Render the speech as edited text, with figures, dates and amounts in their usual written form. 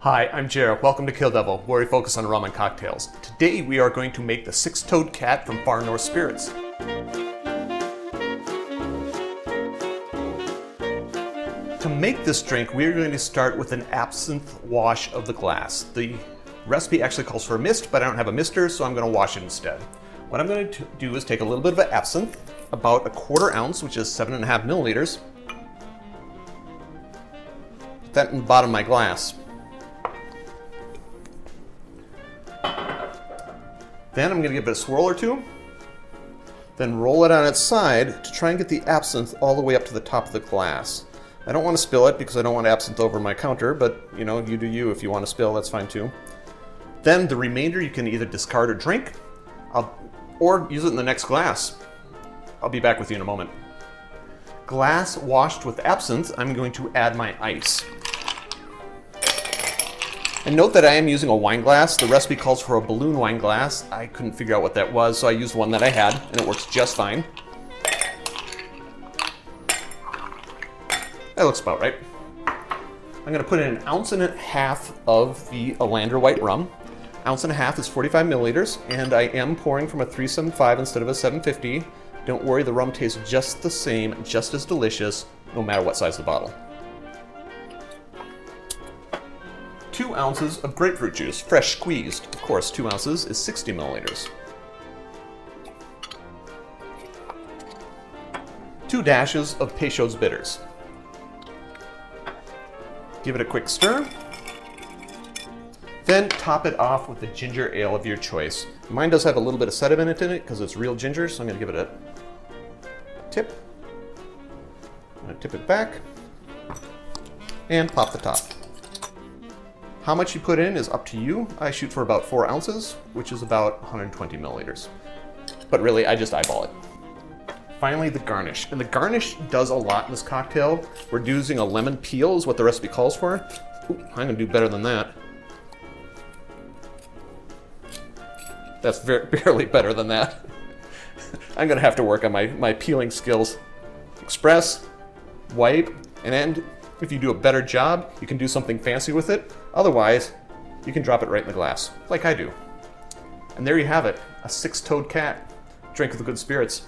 Hi, I'm Jared. Welcome to Kill-Divill, where we focus on rum and cocktails. Today we are going to make the Six-Toed Cat from Far North Spirits. To make this drink, we are going to start with an absinthe wash of the glass. The recipe actually calls for a mist, but I don't have a mister, so I'm going to wash it instead. What I'm going to do is take a little bit of absinthe, about 1/4 ounce, which is 7.5 milliliters. Put that in the bottom of my glass. Then I'm going to give it a swirl or two, then roll it on its side to try and get the absinthe all the way up to the top of the glass. I don't want to spill it because I don't want absinthe over my counter, but you know, you do you. If you want to spill, that's fine too. Then the remainder you can either discard or drink, or use it in the next glass. I'll be back with you in a moment. Glass washed with absinthe, I'm going to add my ice. And note that I am using a wine glass. The recipe calls for a balloon wine glass. I couldn't figure out what that was, so I used one that I had, and it works just fine. That looks about right. I'm going to put in 1.5 ounces of the Ålander White Rum. 1.5 ounces is 45 milliliters, and I am pouring from a 375 instead of a 750. Don't worry, the rum tastes just the same, just as delicious, no matter what size the bottle. 2 ounces of grapefruit juice, fresh squeezed. Of course, 2 ounces is 60 milliliters. 2 dashes of Peychaud's bitters. Give it a quick stir. Then top it off with the ginger ale of your choice. Mine does have a little bit of sediment in it because it's real ginger, so I'm going to give it a tip. I'm going to tip it back and pop the top. How much you put in is up to you. I shoot for about 4 ounces, which is about 120 milliliters. But really, I just eyeball it. Finally, the garnish. And the garnish does a lot in this cocktail. We're using a lemon peel is what the recipe calls for. Ooh, I'm gonna do better than that. That's barely better than that. I'm gonna have to work on my peeling skills. Express, wipe, and then if you do a better job, you can do something fancy with it. Otherwise, you can drop it right in the glass, like I do. And there you have it, a six-toed cat. Drink with the good spirits.